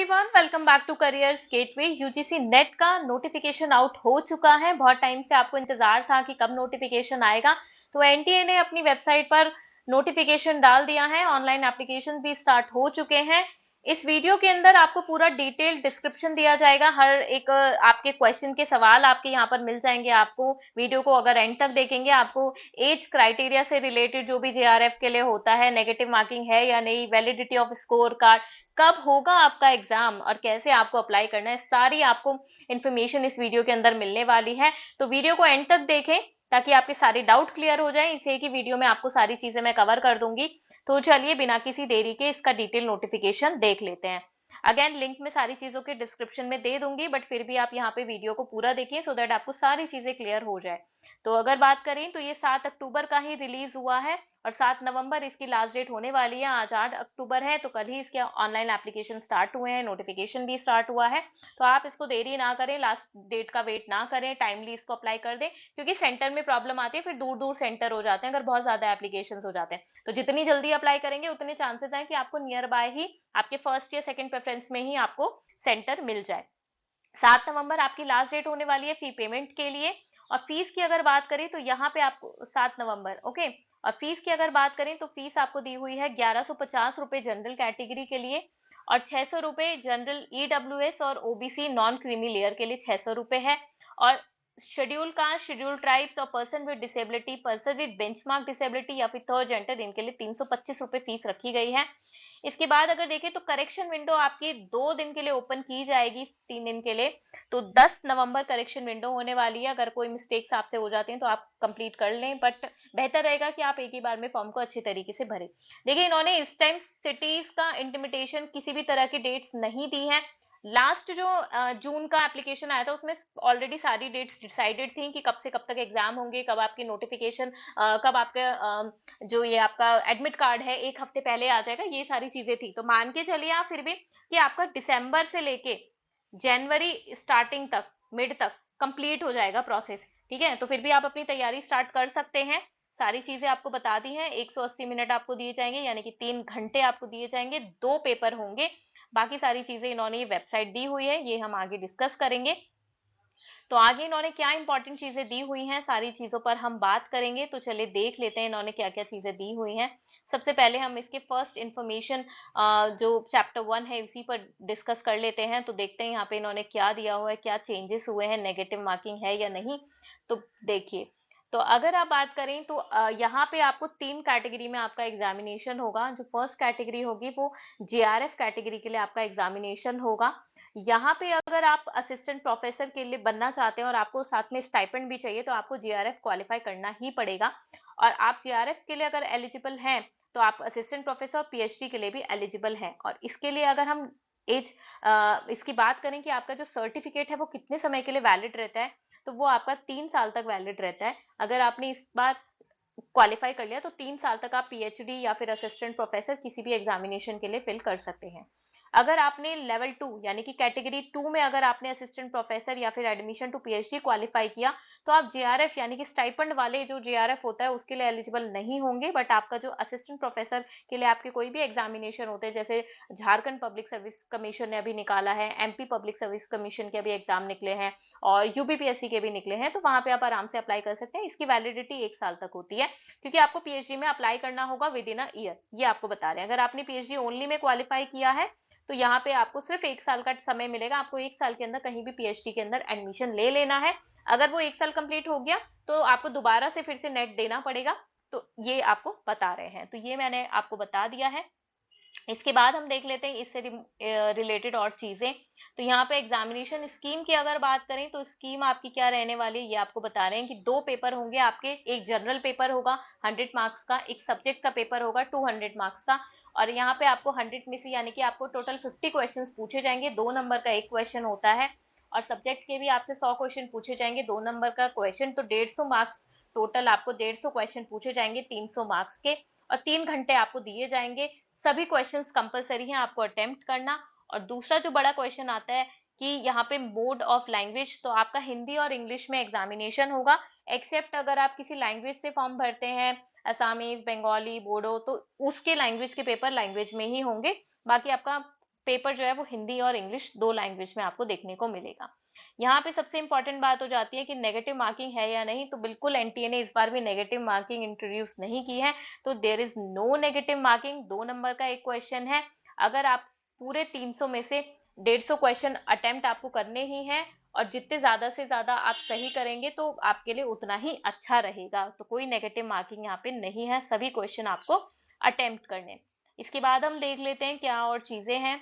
Everyone, welcome back to careers gateway. UGC NET का notification out हो चुका है। बहुत टाइम से आपको इंतजार था कि कब नोटिफिकेशन आएगा, तो एनटीए ने अपनी वेबसाइट पर नोटिफिकेशन डाल दिया है। ऑनलाइन एप्लीकेशन भी स्टार्ट हो चुके हैं। इस वीडियो के अंदर आपको पूरा डिटेल डिस्क्रिप्शन दिया जाएगा। हर एक आपके क्वेश्चन के सवाल आपके यहाँ पर मिल जाएंगे। आपको वीडियो को अगर एंड तक देखेंगे, आपको एज क्राइटेरिया से रिलेटेड जो भी जेआरएफ के लिए होता है, नेगेटिव मार्किंग है या नहीं, वैलिडिटी ऑफ स्कोर कार्ड, कब होगा आपका एग्जाम और कैसे आपको अप्लाई करना है, सारी आपको इन्फॉर्मेशन इस वीडियो के अंदर मिलने वाली है। तो वीडियो को एंड तक देखें ताकि आपके सारे डाउट क्लियर हो जाए। इसे की वीडियो में आपको सारी चीजें मैं कवर कर दूंगी। तो चलिए बिना किसी देरी के इसका डिटेल नोटिफिकेशन देख लेते हैं। अगेन लिंक में सारी चीजों के डिस्क्रिप्शन में दे दूंगी, बट फिर भी आप यहाँ पे वीडियो को पूरा देखिए सो दैट आपको सारी चीजें क्लियर हो जाए। तो अगर बात करें तो ये 7 अक्टूबर का ही रिलीज हुआ है और 7 नवंबर इसकी लास्ट डेट होने वाली है। आज 8 अक्टूबर है, तो कल ही इसके ऑनलाइन एप्लीकेशन स्टार्ट हुए हैं, नोटिफिकेशन भी स्टार्ट हुआ है। तो आप इसको देरी ना करें, लास्ट डेट का वेट ना करें, टाइमली इसको अप्लाई कर दें, क्योंकि सेंटर में प्रॉब्लम आती है, फिर दूर दूर सेंटर हो जाते हैं अगर बहुत ज्यादा एप्लीकेशन हो जाते हैं। तो जितनी जल्दी अप्लाई करेंगे उतने चांसेस हैं कि आपको नियर बाय ही आपके फर्स्ट या सेकंड प्रेफरेंस में ही आपको सेंटर मिल जाए। 7 नवंबर आपकी लास्ट डेट होने वाली है फी पेमेंट के लिए। और फीस की अगर बात करें तो यहाँ पे आपको 7 नवंबर, ओके। और फीस की अगर बात करें तो फीस आपको दी हुई है 1150 रुपए जनरल कैटेगरी के लिए और 600 रुपए जनरल ईडब्ल्यूएस और ओबीसी नॉन क्रीमी लेयर के लिए 600 रुपए है। और शेड्यूल कास्ट, शेड्यूल ट्राइब्स और person with disability, person with benchmark disability या फिर थर्ड जेंडर, इनके लिए 325 रुपए फीस रखी गई है। इसके बाद अगर देखें तो करेक्शन विंडो आपकी 2 दिन के लिए ओपन की जाएगी, 3 दिन के लिए। तो 10 नवंबर करेक्शन विंडो होने वाली है। अगर कोई मिस्टेक्स आपसे हो जाती हैं तो आप कंप्लीट कर लें, बट बेहतर रहेगा कि आप एक ही बार में फॉर्म को अच्छे तरीके से भरें। देखिए, इन्होंने इस टाइम सिटीज का इंटीमेटेशन किसी भी तरह की डेट्स नहीं दी है। लास्ट जो जून का एप्लीकेशन आया था उसमें ऑलरेडी सारी डेट्स डिसाइडेड थी कि कब से कब तक एग्जाम होंगे, कब आपकी नोटिफिकेशन, कब आपका जो ये आपका एडमिट कार्ड है 1 हफ्ते पहले आ जाएगा, ये सारी चीजें थी। तो मान के चलिए आप फिर भी कि आपका दिसंबर से लेके जनवरी स्टार्टिंग तक, मिड तक कंप्लीट हो जाएगा प्रोसेस। ठीक है, तो फिर भी आप अपनी तैयारी स्टार्ट कर सकते हैं। सारी चीजें आपको बता दी हैं। 180 मिनट आपको दिए जाएंगे, यानी कि 3 घंटे आपको दिए जाएंगे। 2 पेपर होंगे। बाकी सारी चीजें इन्होंने ये वेबसाइट दी हुई है, ये हम आगे डिस्कस करेंगे। तो आगे इन्होंने क्या इंपॉर्टेंट चीजें दी हुई हैं, सारी चीजों पर हम बात करेंगे। तो चलिए देख लेते हैं इन्होंने क्या क्या चीजें दी हुई हैं। सबसे पहले हम इसके फर्स्ट इंफॉर्मेशन जो चैप्टर 1 है उसी पर डिस्कस कर लेते हैं। तो देखते हैं यहाँ पे इन्होंने क्या दिया हुआ है, क्या चेंजेस हुए हैं, नेगेटिव मार्किंग है या नहीं। तो देखिए, तो अगर आप बात करें तो यहाँ पे आपको 3 कैटेगरी में आपका एग्जामिनेशन होगा। जो फर्स्ट कैटेगरी होगी वो जेआरएफ कैटेगरी के लिए आपका एग्जामिनेशन होगा। यहाँ पे अगर आप असिस्टेंट प्रोफेसर के लिए बनना चाहते हैं और आपको साथ में स्टाइपेंड भी चाहिए तो आपको जेआरएफ क्वालिफाई करना ही पड़ेगा। और आप जेआरएफ के लिए अगर एलिजिबल हैं तो आप असिस्टेंट प्रोफेसर और पीएचडी के लिए भी एलिजिबल हैं। और इसके लिए अगर हम एज इसकी बात करें कि आपका जो सर्टिफिकेट है वो कितने समय के लिए वैलिड रहता है, तो वो आपका 3 साल तक वैलिड रहता है। अगर आपने इस बार क्वालिफाई कर लिया तो 3 साल तक आप पीएचडी या फिर असिस्टेंट प्रोफेसर किसी भी एग्जामिनेशन के लिए फिल कर सकते हैं। अगर आपने लेवल 2 यानी कि कैटेगरी 2 में अगर आपने असिस्टेंट प्रोफेसर या फिर एडमिशन टू पीएचडी क्वालिफाई किया तो आप जेआरएफ यानी कि स्टाइपेंड वाले जो जेआरएफ होता है उसके लिए एलिजिबल नहीं होंगे। बट आपका जो असिस्टेंट प्रोफेसर के लिए आपके कोई भी एग्जामिनेशन होते हैं, जैसे झारखंड पब्लिक सर्विस कमीशन ने अभी निकाला है, एमपी पब्लिक सर्विस कमीशन के अभी एग्जाम निकले हैं और यूपीपीएससी के भी निकले हैं, तो वहां पे आप आराम से अप्लाई कर सकते हैं। इसकी वैलिडिटी 1 साल तक होती है, क्योंकि आपको पीएचडी में अप्लाई करना होगा विद इन अ ईयर। ये आपको बता रहे हैं। अगर आपने पीएचडी ओनली में क्वालिफाई किया है तो यहाँ पे आपको सिर्फ 1 साल का समय मिलेगा। आपको 1 साल के अंदर कहीं भी पीएचडी के अंदर एडमिशन ले लेना है। अगर वो 1 साल कंप्लीट हो गया तो आपको दोबारा से फिर से नेट देना पड़ेगा। तो ये आपको बता रहे हैं, तो ये मैंने आपको बता दिया है। इसके बाद हम देख लेते हैं इससे रिलेटेड और चीजें। तो यहाँ पे एग्जामिनेशन स्कीम की अगर बात करें तो स्कीम आपकी क्या रहने वाली है ये आपको बता रहे हैं कि 2 पेपर होंगे आपके। एक जनरल पेपर होगा 100 मार्क्स का, एक सब्जेक्ट का पेपर होगा 200 मार्क्स का। और यहाँ पे आपको 100 में से यानी कि आपको टोटल 50 क्वेश्चन पूछे जाएंगे। 2 नंबर का एक क्वेश्चन होता है। और सब्जेक्ट के भी आपसे 100 क्वेश्चन पूछे जाएंगे, 2 नंबर का क्वेश्चन, तो 150 मार्क्स। टोटल आपको 150 क्वेश्चन पूछे जाएंगे 300 मार्क्स के। और 3 घंटे आपको दिए जाएंगे। सभी क्वेश्चंस कंपलसरी हैं आपको अटेम्प्ट करना। और दूसरा जो बड़ा क्वेश्चन आता है कि यहाँ पे मोड ऑफ लैंग्वेज, तो आपका हिंदी और इंग्लिश में एग्जामिनेशन होगा। एक्सेप्ट अगर आप किसी लैंग्वेज से फॉर्म भरते हैं, असामीज, बंगाली, बोडो, तो उसके लैंग्वेज के पेपर लैंग्वेज में ही होंगे। बाकी आपका पेपर जो है वो हिंदी और इंग्लिश 2 लैंग्वेज में आपको देखने को मिलेगा। यहाँ पे सबसे इंपॉर्टेंट बात हो जाती है कि नेगेटिव मार्किंग है या नहीं, तो बिल्कुल एनटीए ने इस बार भी नेगेटिव मार्किंग इंट्रोड्यूस नहीं की है। तो there is no negative marking. 2 number का एक क्वेश्चन है, अगर आप पूरे 300 में से 150 क्वेश्चन अटेम्प्ट आपको करने ही हैं और जितने ज्यादा से ज्यादा आप सही करेंगे तो आपके लिए उतना ही अच्छा रहेगा। तो कोई नेगेटिव मार्किंग यहाँ पे नहीं है, सभी क्वेश्चन आपको अटेम्प्ट करने। इसके बाद हम देख लेते हैं क्या और चीजें हैं।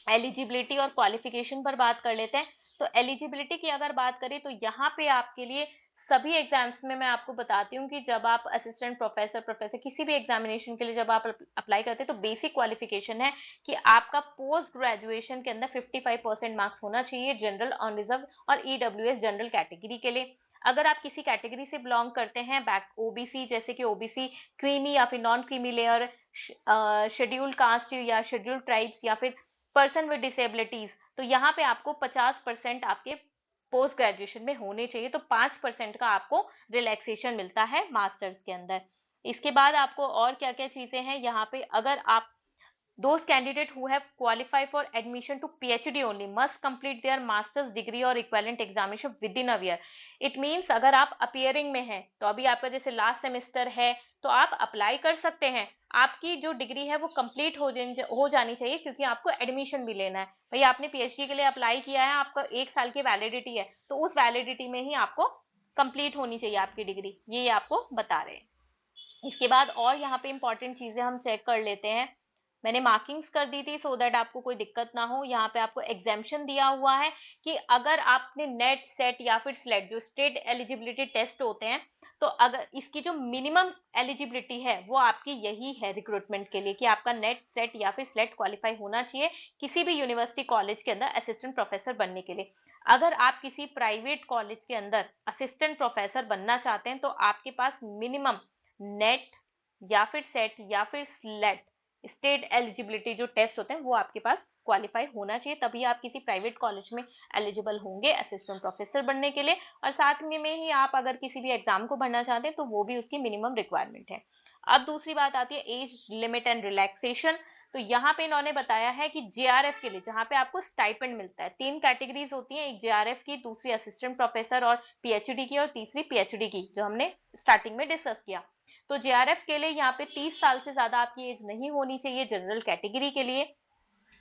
एलिजिबिलिटी और क्वालिफिकेशन पर बात कर लेते हैं। तो एलिजिबिलिटी की अगर बात करें तो यहाँ पे आपके लिए सभी एग्जाम्स में मैं आपको बताती हूँ कि जब आप असिस्टेंट प्रोफेसर, प्रोफेसर किसी भी एग्जामिनेशन के लिए जब आप अप्लाई करते हैं तो बेसिक क्वालिफिकेशन है कि आपका पोस्ट ग्रेजुएशन के अंदर 55% मार्क्स होना चाहिए जनरल, ऑन रिजर्व और ईडब्ल्यूएस जनरल कैटेगरी के लिए। अगर आप किसी कैटेगरी से बिलोंग करते हैं, बैक ओबीसी जैसे कि ओबीसी क्रीमी या फिर non creamy layer, scheduled caste या शेड्यूल्ड ट्राइब्स या फिर पर्सन विद डिसेबिलिटीज, तो यहाँ पे आपको 50% आपके पोस्ट ग्रेजुएशन में होने चाहिए। तो 5% का आपको रिलैक्सेशन मिलता है मास्टर्स के अंदर। इसके बाद आपको और क्या क्या चीजें हैं यहाँ पे, अगर आप those candidate who have qualified for admission to PhD only must complete their master's degree or equivalent examination within a year. It means अगर आप appearing में हैं तो अभी आपका जैसे लास्ट सेमेस्टर है तो आप अप्लाई कर सकते हैं, आपकी जो डिग्री है वो कंप्लीट हो जानी चाहिए क्योंकि आपको एडमिशन भी लेना है। भाई आपने पीएचडी के लिए अप्लाई किया है, आपका 1 साल की वैलिडिटी है, तो उस वैलिडिटी में ही आपको कंप्लीट होनी चाहिए आपकी डिग्री, ये आपको बता रहे हैं। इसके बाद और यहाँ पे इंपॉर्टेंट चीजें हम चेक कर लेते हैं। मैंने मार्किंग्स कर दी थी सो दैट आपको कोई दिक्कत ना हो। यहाँ पे आपको एग्जाम्शन दिया हुआ है कि अगर आपने नेट, सेट या फिर स्लेट जो स्टेट एलिजिबिलिटी टेस्ट होते हैं, तो अगर इसकी जो मिनिमम एलिजिबिलिटी है वो आपकी यही है रिक्रूटमेंट के लिए कि आपका नेट, सेट या फिर स्लेट क्वालिफाई होना चाहिए किसी भी यूनिवर्सिटी कॉलेज के अंदर असिस्टेंट प्रोफेसर बनने के लिए। अगर आप किसी प्राइवेट कॉलेज के अंदर असिस्टेंट प्रोफेसर बनना चाहते हैं तो आपके पास मिनिमम नेट या फिर सेट या फिर स्लेट स्टेट एलिजिबिलिटी जो टेस्ट होते हैं वो आपके पास क्वालिफाई होना चाहिए, तभी आप किसी प्राइवेट कॉलेज में एलिजिबल होंगे असिस्टेंट प्रोफेसर बनने के लिए। और साथ में ही आप अगर किसी भी एग्जाम को भरना चाहते हैं तो वो भी उसकी मिनिमम रिक्वायरमेंट है। अब दूसरी बात आती है एज लिमिट एंड रिलैक्सेशन। तो यहाँ पे इन्होंने बताया है कि जेआरएफ के लिए जहाँ पे आपको स्टाइपेंड मिलता है, 3 कैटेगरीज होती हैं, एक जेआरएफ की, दूसरी असिस्टेंट प्रोफेसर और पीएचडी की, और तीसरी पीएचडी की जो हमने स्टार्टिंग में डिस्कस किया। तो जेआरएफ के लिए यहाँ पे 30 साल से ज्यादा आपकी एज नहीं होनी चाहिए जनरल कैटेगरी के लिए।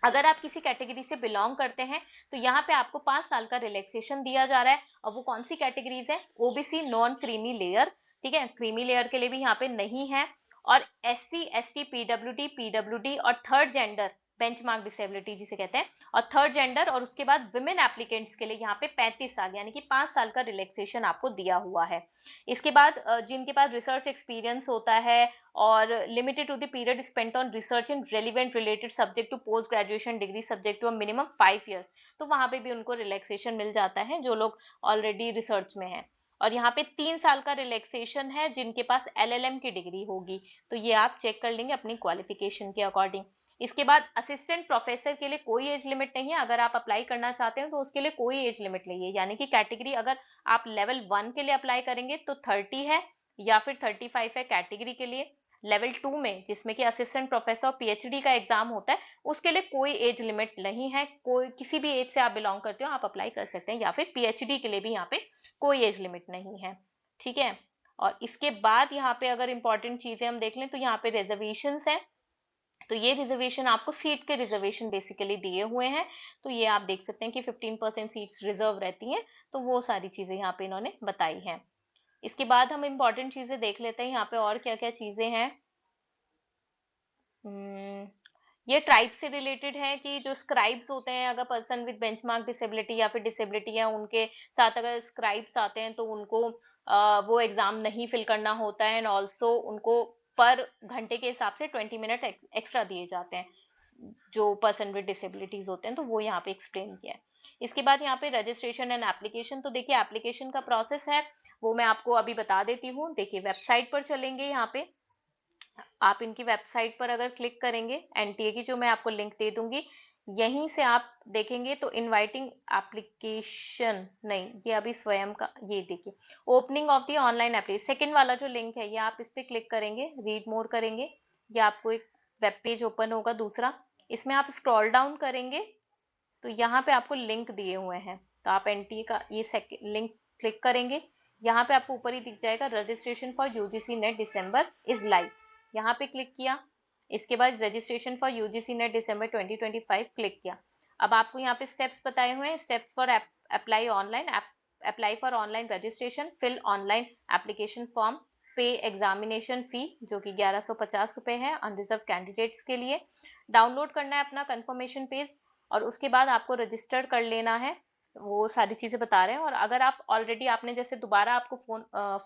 अगर आप किसी कैटेगरी से बिलोंग करते हैं तो यहाँ पे आपको 5 साल का रिलैक्सेशन दिया जा रहा है। और वो कौन सी कैटेगरीज है? ओबीसी, नॉन क्रीमी लेयर, ठीक है, क्रीमी लेयर के लिए भी यहाँ पे नहीं है, और एससी, एसटी, पीडब्ल्यूडी और थर्ड जेंडर बेंचमार्क डिसेबिलिटी जिसे कहते हैं, और थर्ड जेंडर और उसके बाद विमेन एप्लीकेंट्स के लिए यहाँ पे 35 साल यानी कि 5 साल का रिलैक्सेशन आपको दिया हुआ है। इसके बाद जिनके पास रिसर्च एक्सपीरियंस होता है और limited to the period spent on research in relevant related subject to post graduation degree subject to minimum 5 years, तो वहां पे भी उनको रिलैक्सेशन मिल जाता है जो लोग ऑलरेडी रिसर्च में है। और यहाँ पे 3 साल का रिलैक्सेशन है जिनके पास एलएलएम की डिग्री होगी, तो ये आप चेक कर लेंगे अपनी क्वालिफिकेशन के अकॉर्डिंग। इसके बाद असिस्टेंट प्रोफेसर के लिए कोई एज लिमिट नहीं है, अगर आप अप्लाई करना चाहते हो तो उसके लिए कोई एज लिमिट नहीं है, यानी कि कैटेगरी अगर आप लेवल 1 के लिए अप्लाई करेंगे तो 30 है या फिर 35 है कैटेगरी के लिए। लेवल 2 में जिसमें कि असिस्टेंट प्रोफेसर और पीएचडी का एग्जाम होता है उसके लिए कोई एज लिमिट नहीं है, कोई किसी भी एज से आप बिलोंग करते हो आप अप्लाई कर सकते हैं, या फिर पीएचडी के लिए भी यहाँ पे कोई एज लिमिट नहीं है, ठीक है। और इसके बाद यहाँ पे अगर इंपॉर्टेंट चीजें हम देख लें तो यहाँ पे रिजर्वेशन है। तो ये रिजर्वेशन आपको सीट के रिजर्वेशन बेसिकली दिए हुए हैं, तो ये आप देख सकते हैं कि 15% सीट्स रिजर्व रहती हैं, तो वो सारी चीजें यहाँ पे इन्होंने बताई हैं। इसके बाद हम इंपॉर्टेंट चीजें देख लेते हैं यहाँ पे और क्या क्या चीजें हैं। ये ट्राइब से रिलेटेड है कि जो स्क्राइब्स होते हैं, अगर पर्सन विद बेंचमार्क डिसेबिलिटी या फिर डिसेबिलिटी है उनके साथ अगर स्क्राइब्स आते हैं तो उनको वो एग्जाम नहीं फिल करना होता है, एंड ऑल्सो उनको पर घंटे के हिसाब से 20 मिनट एक्स्ट्रा दिए जाते हैं जो पर्सन विद डिसेबिलिटीज होते हैं, तो वो यहाँ पे एक्सप्लेन किया है। इसके बाद यहाँ पे रजिस्ट्रेशन एंड एप्लीकेशन, तो देखिए एप्लीकेशन का प्रोसेस है वो मैं आपको अभी बता देती हूँ। देखिए वेबसाइट पर चलेंगे, यहाँ पे आप इनकी वेबसाइट पर अगर क्लिक करेंगे, एनटीए की जो मैं आपको लिंक दे दूंगी, यहीं से आप देखेंगे तो इनवाइटिंग एप्लीकेशन नहीं, ये अभी स्वयं का, ये देखिए opening of the online application, second वाला जो लिंक है ये आप इस पे क्लिक करेंगे, रीड मोर करेंगे, ये आपको एक वेब पेज ओपन होगा दूसरा। इसमें आप स्क्रॉल डाउन करेंगे तो यहाँ पे आपको लिंक दिए हुए हैं, तो आप एनटीए का ये लिंक क्लिक करेंगे। यहाँ पे आपको ऊपर ही दिख जाएगा registration for UGC NET December is live, यहाँ पे क्लिक किया। इसके बाद registration for UGC NET December 2025 click किया। अब आपको यहाँ पे स्टेप्स बताए हुए हैं, steps for apply online, apply for online registration, fill online application form, pay examination fee जो कि 1150 रुपये है अनरिजर्व कैंडिडेट्स के लिए, डाउनलोड करना है अपना कंफर्मेशन पेज, और उसके बाद आपको रजिस्टर कर लेना है। वो सारी चीज़ें बता रहे हैं। और अगर आप ऑलरेडी आपने जैसे दोबारा आपको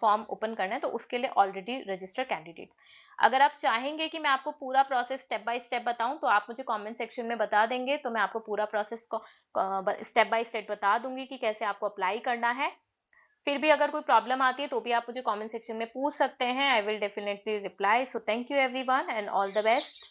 फॉर्म ओपन करना है तो उसके लिए ऑलरेडी रजिस्टर कैंडिडेट्स। अगर आप चाहेंगे कि मैं आपको पूरा प्रोसेस स्टेप बाय स्टेप बताऊं तो आप मुझे कमेंट सेक्शन में बता देंगे, तो मैं आपको पूरा प्रोसेस को स्टेप बाय स्टेप बता दूंगी कि कैसे आपको अप्लाई करना है। फिर भी अगर कोई प्रॉब्लम आती है तो भी आप मुझे कमेंट सेक्शन में पूछ सकते हैं, I will definitely reply. So thank you everyone and all the best.